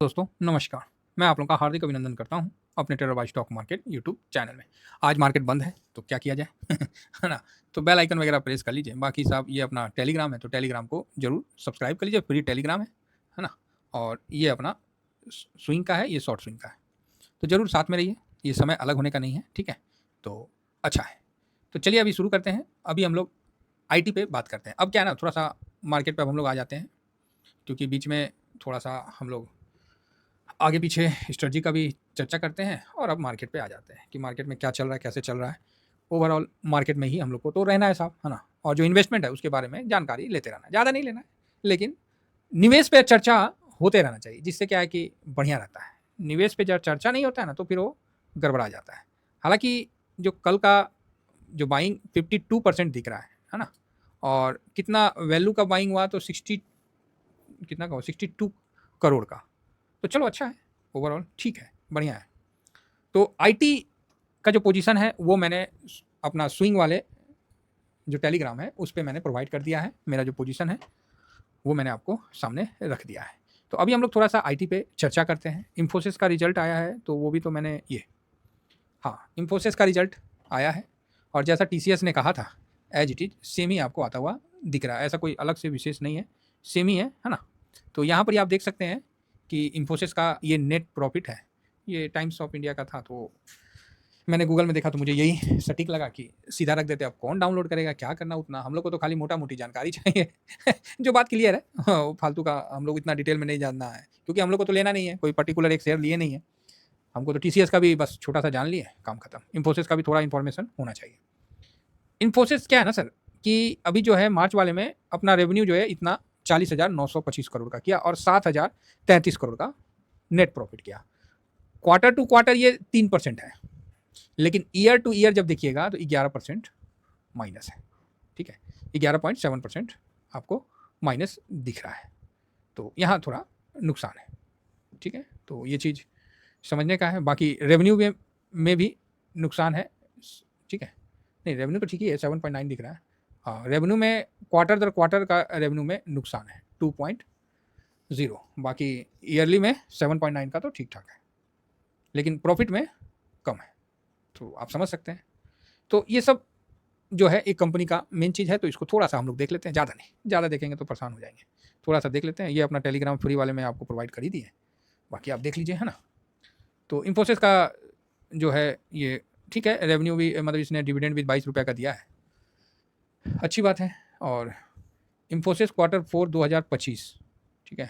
दोस्तों नमस्कार। मैं आप लोगों का हार्दिक अभिनंदन करता हूं अपने trader by stock market YouTube channel में। आज मार्केट बंद है तो क्या किया जाए है ना। तो बेल आइकन वगैरह प्रेस कर लीजिए। बाकी साहब ये अपना टेलीग्राम है तो टेलीग्राम को जरूर सब्सक्राइब कर लीजिए, फ्री टेलीग्राम है ना। और ये अपना स्विंग का है, ये शॉर्ट स्विंग का है, तो जरूर साथ में रहिए। ये समय अलग होने का नहीं है, ठीक है। तो अच्छा है, तो चलिए अभी शुरू करते हैं। अभी हम लोग आई पे बात करते हैं। अब क्या है ना, थोड़ा सा मार्केट पर हम लोग आ जाते हैं, क्योंकि बीच में थोड़ा सा हम लोग आगे पीछे स्ट्रेटजी का भी चर्चा करते हैं और अब मार्केट पे आ जाते हैं कि मार्केट में क्या चल रहा है, कैसे चल रहा है। ओवरऑल मार्केट में ही हम लोग को तो रहना है साहब, है ना। और जो इन्वेस्टमेंट है उसके बारे में जानकारी लेते रहना है, ज़्यादा नहीं लेना है, लेकिन निवेश पे चर्चा होते रहना चाहिए, जिससे क्या है कि बढ़िया रहता है। निवेश पे जब चर्चा नहीं होता है ना तो फिर वो गड़बड़ा जाता है। हालांकि जो कल का जो बाइंग 52% दिख रहा है ना। और कितना वैल्यू का बाइंग हुआ तो 60, कितना का 62 करोड़ का। तो चलो अच्छा है, ओवरऑल ठीक है, बढ़िया है। तो आईटी का जो पोजीशन है वो मैंने अपना स्विंग वाले जो टेलीग्राम है उस पर मैंने प्रोवाइड कर दिया है। मेरा जो पोजीशन है वो मैंने आपको सामने रख दिया है। तो अभी हम लोग थोड़ा सा आईटी पे चर्चा करते हैं। इन्फोसिस का रिजल्ट आया है तो वो भी तो मैंने ये, हाँ, इन्फोसिस का रिजल्ट आया है और जैसा टीसीएस ने कहा था एज इट इज सेम ही आपको आता हुआ दिख रहा है। ऐसा कोई अलग से विशेष नहीं है, सेम ही है ना। तो यहाँ पर आप देख सकते हैं कि इन्फोसिस का ये नेट प्रॉफिट है, ये टाइम्स ऑफ इंडिया का था, तो मैंने गूगल में देखा तो मुझे यही सटीक लगा कि सीधा रख देते। अब कौन डाउनलोड करेगा, क्या करना उतना, हम लोग को तो खाली मोटा मोटी जानकारी चाहिए जो बात क्लियर है, हाँ, फालतू का हम लोग इतना डिटेल में नहीं जानना है, क्योंकि हम लोग को तो लेना नहीं है, कोई पर्टिकुलर एक शेयर लिए नहीं है। हमको तो टीसीएस का भी बस छोटा सा जान लिए, काम खत्म। इन्फोसिस का भी थोड़ा इन्फॉर्मेशन होना चाहिए। इन्फोसिस क्या है ना सर, कि अभी जो है मार्च वाले में अपना रेवेन्यू जो है इतना 40,925 करोड़ का किया और 7,033 करोड़ का नेट प्रॉफिट किया। क्वार्टर टू क्वार्टर ये 3% है, लेकिन ईयर टू ईयर जब देखिएगा तो 11% माइनस है, ठीक है। 11.7% आपको माइनस दिख रहा है, तो यहाँ थोड़ा नुकसान है, ठीक है। तो ये चीज़ समझने का है। बाकी रेवेन्यू में भी नुकसान है, ठीक है। नहीं, रेवेन्यू तो ठीक ही है, 7.9 दिख रहा है। हाँ, रेवेन्यू में क्वार्टर दर क्वार्टर का रेवेन्यू में नुकसान है 2.0। बाकी ईयरली में 7.9 का तो ठीक ठाक है, लेकिन प्रॉफिट में कम है, तो आप समझ सकते हैं। तो ये सब जो है एक कंपनी का मेन चीज़ है, तो इसको थोड़ा सा हम लोग देख लेते हैं, ज़्यादा नहीं, ज़्यादा देखेंगे तो परेशान हो जाएंगे। थोड़ा सा देख लेते हैं। ये अपना टेलीग्राम फ्री वाले में आपको प्रोवाइड कर ही दिए, बाकी आप देख लीजिए, है ना। तो इन्फोसिस का जो है ये ठीक है, रेवेन्यू भी मतलब इसने डिविडेंड भी 22 रुपये का दिया है, अच्छी बात है। और इन्फोसिस Q4 2025, ठीक है,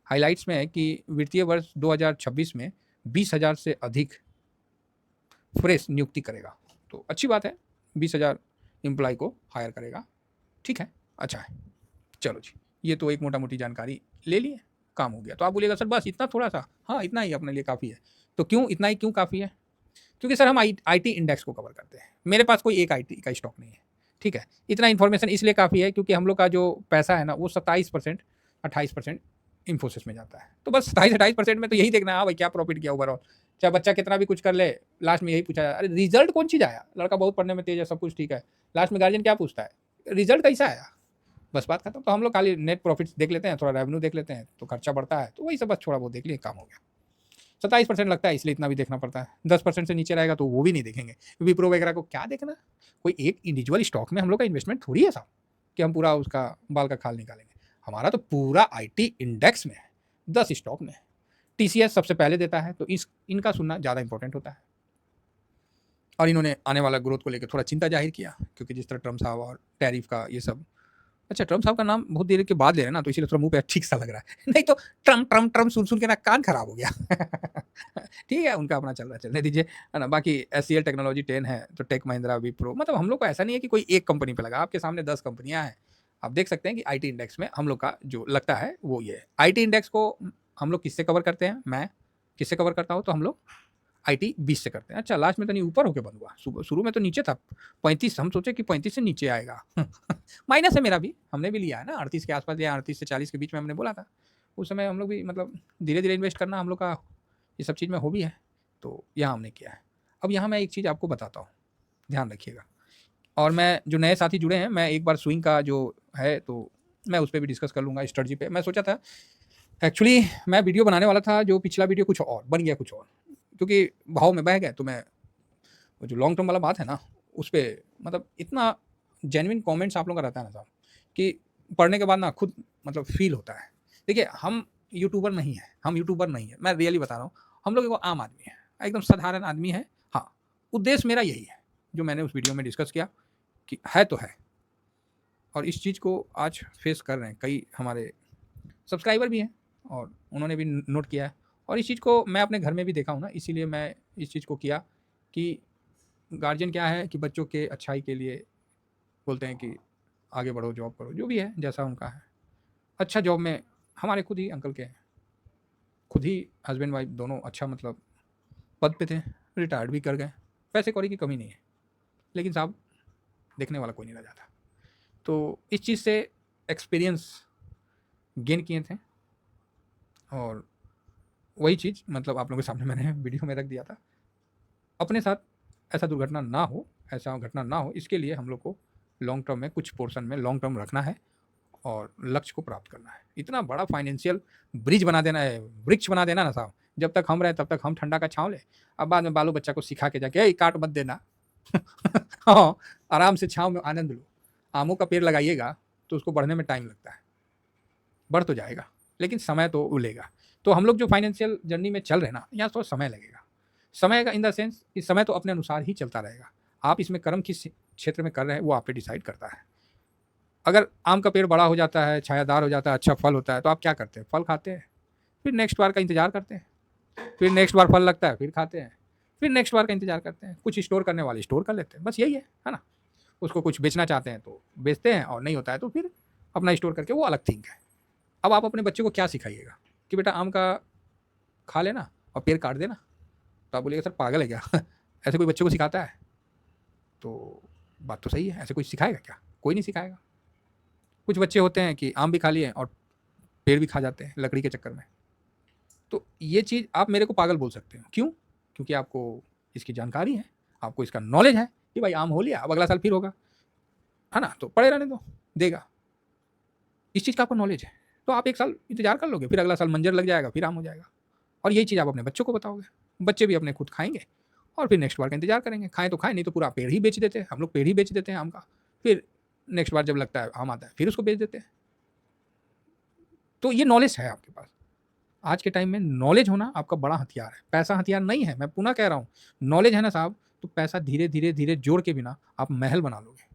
हाइलाइट्स में है कि वित्तीय वर्ष 2026 में 20,000 से अधिक फ्रेश नियुक्ति करेगा, तो अच्छी बात है, 20,000 एम्प्लॉय को हायर करेगा, ठीक है, अच्छा है। चलो जी, ये तो एक मोटा मोटी जानकारी ले लिए, काम हो गया। तो आप बोलिएगा सर बस इतना थोड़ा सा, हाँ इतना ही अपने लिए काफ़ी है। तो क्यों इतना ही, क्यों काफ़ी है? क्योंकि सर हम आईटी इंडेक्स को कवर करते हैं, मेरे पास कोई एक आईटी का स्टॉक नहीं है, ठीक है। इतना इन्फॉर्मेशन इसलिए काफ़ी है क्योंकि हम लोग का जो पैसा है ना वो 27%, 28% इन्फोसिस में जाता है। तो बस 27-28% में तो यही देखना है, हाँ भाई क्या प्रॉफिट किया ओवरऑल। चाहे बच्चा कितना भी कुछ कर ले, लास्ट में यही पूछा जाए, अरे रिजल्ट कौन चीज़ आया, लड़का बहुत पढ़ने में तेज है, सब कुछ ठीक है, लास्ट में गार्जियन क्या पूछता है, रिजल्ट कैसा आया, बस बात खत्म। तो हम लोग खाली नेट प्रॉफिट्स देख लेते हैं, थोड़ा रेवेन्यू देख लेते हैं, तो खर्चा बढ़ता है, तो वही सब बस थोड़ा बहुत देख लिए, काम हो गया। 27% लगता है, इसलिए इतना भी देखना पड़ता है। 10% से नीचे रहेगा तो वो भी नहीं देखेंगे। विप्रो वगैरह को क्या देखना, कोई एक इंडिविजुअल स्टॉक में हम लोग का इन्वेस्टमेंट थोड़ी है साहब कि हम पूरा उसका बाल का खाल निकालेंगे। हमारा तो पूरा आईटी इंडेक्स में है, 10 स्टॉक में है। टीसीएस सबसे पहले देता है, तो इनका सुनना ज़्यादा इंपॉर्टेंट होता है। और इन्होंने आने वाला ग्रोथ को लेकर थोड़ा चिंता जाहिर किया, क्योंकि जिस तरह ट्रम्प साहब और टैरिफ का ये सब, अच्छा ट्रम्प साहब का नाम बहुत देर के बाद ले रहे हैं ना, तो इसीलिए थोड़ा मुंह पे ठीक सा लग रहा है नहीं तो ट्रम्प ट्रम्प ट्रम्प सुन सुन के ना कान खराब हो गया ठीक है, उनका अपना चल रहा है, चलने दीजिए, है ना। बाकी एससीएल टेक्नोलॉजी 10 है, तो टेक महिंद्रा, विप्रो, मतलब हम लोग को ऐसा नहीं है कि कोई एक कंपनी पे लगा, आपके सामने 10 कंपनियां हैं। आप देख सकते हैं कि आईटी इंडेक्स में हम लोग का जो लगता है वो ये है। आईटी इंडेक्स को हम लोग किससे कवर करते हैं, मैं किससे कवर करता हूँ, तो हम लोग आईटी 20 से करते हैं। अच्छा, लास्ट में तो नहीं ऊपर होके बंद हुआ, शुरू में तो नीचे था 35, हम सोचे कि 35 से नीचे आएगा माइनस है मेरा भी, हमने भी लिया है ना 38 के आसपास या 38 से 40 के बीच में हमने बोला था। उस समय हम लोग भी मतलब धीरे धीरे इन्वेस्ट करना हम लोग का ये सब चीज़ में हॉबी है, तो यहाँ हमने किया है। अब यहाँ मैं एक चीज़ आपको बताता हूँ, ध्यान रखिएगा। और मैं जो नए साथी जुड़े हैं, मैं एक बार स्विंग का जो है तो मैं उस पर भी डिस्कस कर लूँगा, स्ट्रेटजी पे मैं सोचा था एक्चुअली मैं वीडियो बनाने वाला था, जो पिछला वीडियो कुछ और बन गया कुछ और, क्योंकि भाव में बह गए। तो मैं वो जो लॉन्ग टर्म वाला बात है ना, उस पे मतलब इतना जेन्युइन कमेंट्स आप लोगों का रहता है ना साहब, कि पढ़ने के बाद ना खुद मतलब फ़ील होता है। देखिए, हम यूट्यूबर नहीं हैं, हम यूट्यूबर नहीं हैं, मैं रियली बता रहा हूँ। हम लोग एगो आम आदमी हैं, एकदम साधारण आदमी हैं। हाँ, उद्देश्य मेरा यही है, जो मैंने उस वीडियो में डिस्कस किया कि है तो है। और इस चीज़ को आज फेस कर रहे हैं कई हमारे सब्सक्राइबर भी हैं, और उन्होंने भी नोट किया है। और इस चीज़ को मैं अपने घर में भी देखा हूँ ना, इसीलिए मैं इस चीज़ को किया कि गार्जियन क्या है कि बच्चों के अच्छाई के लिए बोलते हैं कि आगे बढ़ो, जॉब करो, जो भी है जैसा उनका है। अच्छा जॉब में हमारे खुद ही अंकल के खुद ही हस्बैंड वाइफ दोनों अच्छा मतलब पद पे थे, रिटायर्ड भी कर गए। पैसे कौड़ी की कमी नहीं है, लेकिन साहब देखने वाला कोई नहीं रह जाता। तो इस चीज़ से एक्सपीरियंस गेन किए थे, और वही चीज़ मतलब आप लोगों के सामने मैंने वीडियो में रख दिया था। अपने साथ ऐसा दुर्घटना ना हो, ऐसा घटना ना हो, इसके लिए हम लोग को लॉन्ग टर्म में कुछ पोर्शन में लॉन्ग टर्म रखना है और लक्ष्य को प्राप्त करना है। इतना बड़ा फाइनेंशियल ब्रिज बना देना है, वृक्ष बना देना ना साहब, जब तक हम रहे तब तक हम ठंडा का छाँव लें। अब बाद में बालो बच्चा को सिखा के जाके काट मत देना। हाँ, आराम से छाँव में आनंद लो। आमों का पेड़ लगाइएगा तो उसको बढ़ने में टाइम लगता है, बढ़ तो जाएगा लेकिन समय तो उलेगा। तो हम लोग जो फाइनेंशियल जर्नी में चल रहे हैं ना, यहाँ थोड़ा समय लगेगा। समय का इन द सेंस कि समय तो अपने अनुसार ही चलता रहेगा। आप इसमें कर्म किस क्षेत्र में कर रहे हैं वो आप पे डिसाइड करता है। अगर आम का पेड़ बड़ा हो जाता है, छायादार हो जाता है, अच्छा फल होता है, तो आप क्या करते हैं? फल खाते हैं, फिर नेक्स्ट बार का इंतजार करते हैं, फिर नेक्स्ट बार फल लगता है, फिर खाते हैं, फिर नेक्स्ट बार का इंतजार करते हैं। कुछ स्टोर करने वाले स्टोर कर लेते हैं, बस यही है ना? उसको कुछ बेचना चाहते हैं तो बेचते हैं, और नहीं होता है तो फिर अपना स्टोर करके, वो अलग थिंग है। अब आप अपने बच्चे को क्या सिखाइएगा कि बेटा आम का खा लेना और पेड़ काट देना? तो आप बोलिएगा सर पागल है क्या? ऐसे कोई बच्चे को सिखाता है? तो बात तो सही है, ऐसे कोई सिखाएगा क्या? कोई नहीं सिखाएगा। कुछ बच्चे होते हैं कि आम भी खा लिए और पेड़ भी खा जाते हैं लकड़ी के चक्कर में। तो ये चीज़ आप मेरे को पागल बोल सकते हो, क्यों? क्योंकि आपको इसकी जानकारी है, आपको इसका नॉलेज है कि भाई आम हो लिया, अब अगला साल फिर होगा, है ना? तो पड़े रहने दो, देगा। इस चीज़ का आपको नॉलेज है, तो आप 1 साल इंतज़ार कर लोगे, फिर अगला साल मंजर लग जाएगा, फिर आम हो जाएगा। और यही चीज़ आप अपने बच्चों को बताओगे, बच्चे भी अपने खुद खाएँगे और फिर नेक्स्ट बार का इंतज़ार करेंगे। खाएँ तो खाएँ, नहीं तो पूरा पेड़ ही बेच देते हैं। हम लोग पेड़ ही बेच देते हैं आम का, फिर नेक्स्ट बार जब लगता है आम आता है, फिर उसको बेच देते हैं। तो ये नॉलेज है आपके पास। आज के टाइम में नॉलेज होना आपका बड़ा हथियार है, पैसा हथियार नहीं है। मैं पुनः कह रहा हूँ, नॉलेज है ना साहब, तो पैसा धीरे, धीरे, धीरे जोड़ के भी ना आप महल बना लोगे।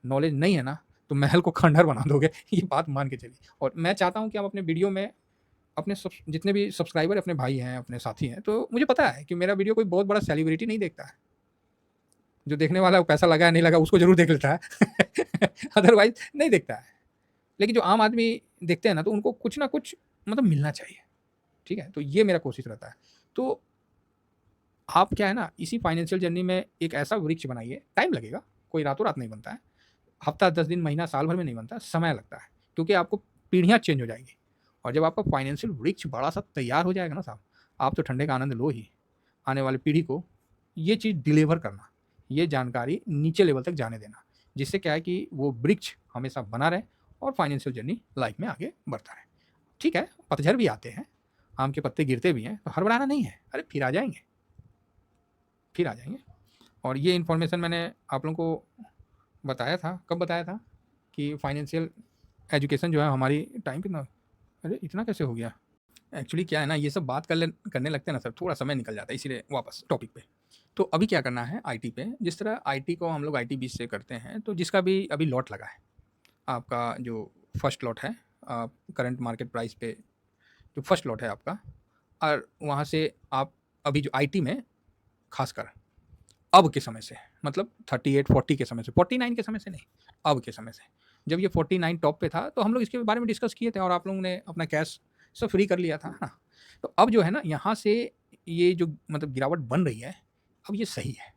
नॉलेज नहीं है ना, तो महल को खंडहर बना दोगे। ये बात मान के चलिए। और मैं चाहता हूँ कि आप अपने वीडियो में अपने जितने भी सब्सक्राइबर अपने भाई हैं, अपने साथी हैं, तो मुझे पता है कि मेरा वीडियो कोई बहुत बड़ा सेलिब्रिटी नहीं देखता है। जो देखने वाला है वो पैसा लगा है नहीं लगा उसको ज़रूर देख लेता है। अदरवाइज़ नहीं देखता है। लेकिन जो आम आदमी देखते हैं ना, तो उनको कुछ ना कुछ मतलब मिलना चाहिए, ठीक है? तो ये मेरा कोशिश रहता है। तो आप क्या है ना, इसी फाइनेंशियल जर्नी में एक ऐसा वृक्ष बनाइए, टाइम लगेगा, कोई रातों-रात नहीं बनता है। हफ्ता, 10 दिन, महीना, साल भर में नहीं बनता, समय लगता है, क्योंकि आपको पीढ़ियाँ चेंज हो जाएँगी। और जब आपका फाइनेंशियल वृक्ष बड़ा-सा तैयार हो जाएगा ना साहब, आप तो ठंडे का आनंद लो ही। आने वाली पीढ़ी को ये चीज़ डिलीवर करना, ये जानकारी नीचे लेवल तक जाने देना, जिससे क्या है कि वो वृक्ष हमेशा बना रहे और फाइनेंशियल जर्नी लाइफ में आगे बढ़ता रहे। ठीक है, पतझड़ भी आते हैं, आम के पत्ते गिरते भी हैं, तो हड़बड़ाना नहीं है। अरे फिर आ जाएँगे, फिर आ जाएँगे। और ये इन्फॉर्मेशन मैंने आप लोगों को बताया था, कब बताया था कि फाइनेंशियल एजुकेशन जो है हमारी टाइम कितना, अरे इतना कैसे हो गया? एक्चुअली क्या है ना, ये सब बात करने लगते हैं ना सर, थोड़ा समय निकल जाता है, इसीलिए वापस टॉपिक पे। तो अभी क्या करना है आईटी पे, जिस तरह आईटी को हम लोग आईटी बीच से करते हैं, तो जिसका भी अभी लॉट लगा है, आपका जो फर्स्ट लॉट है, करंट मार्केट प्राइस पे जो फर्स्ट लॉट है आपका, और वहाँ से आप अभी जो आईटी में खासकर अब के समय से, मतलब 38-40 के समय से, 49 के समय से नहीं, अब के समय से, जब ये 49 टॉप पे था, तो हम लोग इसके बारे में डिस्कस किए थे और आप लोगों ने अपना कैश सब फ्री कर लिया था, है ना? तो अब जो है ना, यहाँ से ये जो मतलब गिरावट बन रही है, अब ये सही है।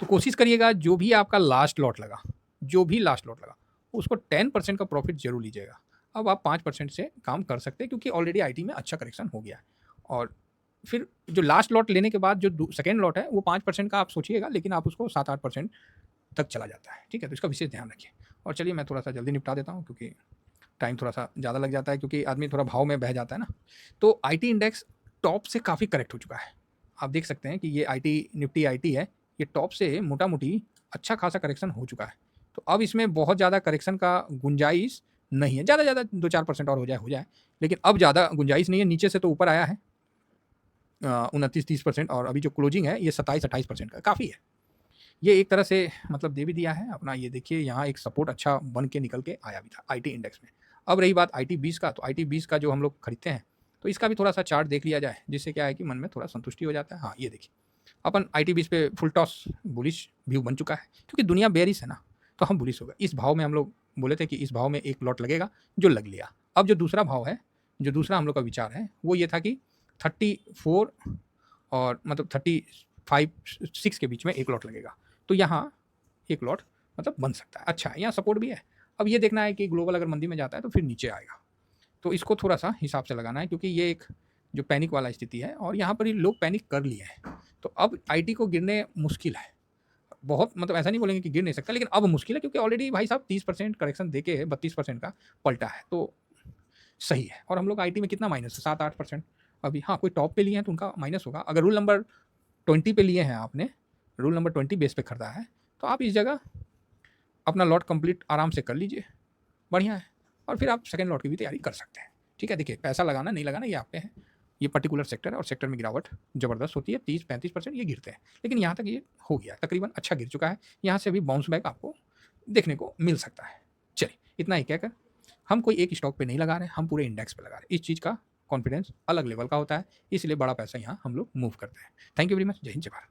तो कोशिश करिएगा, जो भी आपका लास्ट लॉट लगा, जो भी लास्ट लॉट लगा, उसको 10% का प्रॉफिट ज़रूर लीजिएगा। अब आप 5% से काम कर सकते हैं, क्योंकि ऑलरेडी आईटी में अच्छा करेक्शन हो गया है। और फिर जो लास्ट लॉट लेने के बाद जो सेकेंड लॉट है, वो 5% का आप सोचिएगा, लेकिन आप उसको 7-8% तक चला जाता है, ठीक है? तो इसका विशेष ध्यान रखिए। और चलिए मैं थोड़ा सा जल्दी निपटा देता हूँ, क्योंकि टाइम थोड़ा-सा ज़्यादा लग जाता है क्योंकि आदमी थोड़ा भाव में बह जाता है ना। तो आईटी इंडेक्स टॉप से काफ़ी करेक्ट हो चुका है। आप देख सकते हैं कि ये आईटी निफ्टी आईटी है, ये टॉप से मोटा-मोटी अच्छा खासा करेक्शन हो चुका है। तो अब इसमें बहुत ज़्यादा करेक्शन का गुंजाइश नहीं है। ज़्यादा से ज़्यादा 2-4% और हो जाए, लेकिन अब ज़्यादा गुंजाइश नहीं है। नीचे से तो ऊपर आया है 29-30% और अभी जो क्लोजिंग है ये 27-28% का काफ़ी है। ये एक तरह से मतलब दे भी दिया है अपना। ये देखिए यहाँ एक सपोर्ट अच्छा बन के निकल के आया भी था आईटी इंडेक्स में। अब रही बात आईटी 20 का, तो आईटी 20 का जो हम लोग खरीदते हैं, तो इसका भी थोड़ा-सा चार्ट देख लिया जाए, जिससे क्या है कि मन में थोड़ा संतुष्टि हो जाता है। हाँ, ये देखिए, अपन आईटी 20 पे फुल टॉस बुलिश व्यू बन चुका है, क्योंकि दुनिया बेयरिश है ना, तो हम बुलिश हो गए। इस भाव में हम लोग बोले थे कि इस भाव में एक लॉट लगेगा, जो लग लिया। अब जो दूसरा भाव है, जो दूसरा हम लोग का विचार है, वो ये था कि 34 और मतलब 35-6 के बीच में एक लॉट लगेगा। तो यहाँ एक लॉट मतलब बन सकता है। अच्छा है, यहाँ सपोर्ट भी है। अब ये देखना है कि ग्लोबल अगर मंदी में जाता है तो फिर नीचे आएगा। तो इसको थोड़ा-सा हिसाब से लगाना है, क्योंकि ये एक जो पैनिक वाला स्थिति है और यहाँ पर ही लोग पैनिक कर लिए हैं। तो अब आईटी को गिरने मुश्किल है। बहुत मतलब ऐसा नहीं बोलेंगे कि गिर नहीं सकता, लेकिन अब मुश्किल है, क्योंकि ऑलरेडी भाई साहब 30% करेक्शन देके 32% का पलटा है। तो सही है। और हम लोग आईटी में कितना माइनस है, 7-8% अभी। हाँ, कोई टॉप पे लिए हैं तो उनका माइनस होगा। अगर रूल नंबर 20 पे लिए हैं आपने, रूल नंबर 20 बेस पे खरीदा है, तो आप इस जगह अपना लॉट कंप्लीट आराम से कर लीजिए, बढ़िया है। और फिर आप सेकंड लॉट की भी तैयारी कर सकते हैं। ठीक है, देखिए पैसा लगाना नहीं लगाना ये आप पे है। ये पर्टिकुलर सेक्टर है और सेक्टर में गिरावट ज़बरदस्त होती है, 30-35% ये गिरते हैं। लेकिन यहाँ तक ये हो गया, तकरीबन अच्छा गिर चुका है। यहाँ से भी बाउंस बैक आपको देखने को मिल सकता है। चलिए, इतना ही कहकर हम कोई एक स्टॉक पे नहीं लगा रहे, हम पूरे इंडेक्स पे लगा रहे हैं। इस चीज़ का कॉन्फिडेंस अलग लेवल का होता है, इसलिए बड़ा पैसा यहाँ हम लोग मूव करते हैं। Thank you very much. जय हिंद, जय भारत।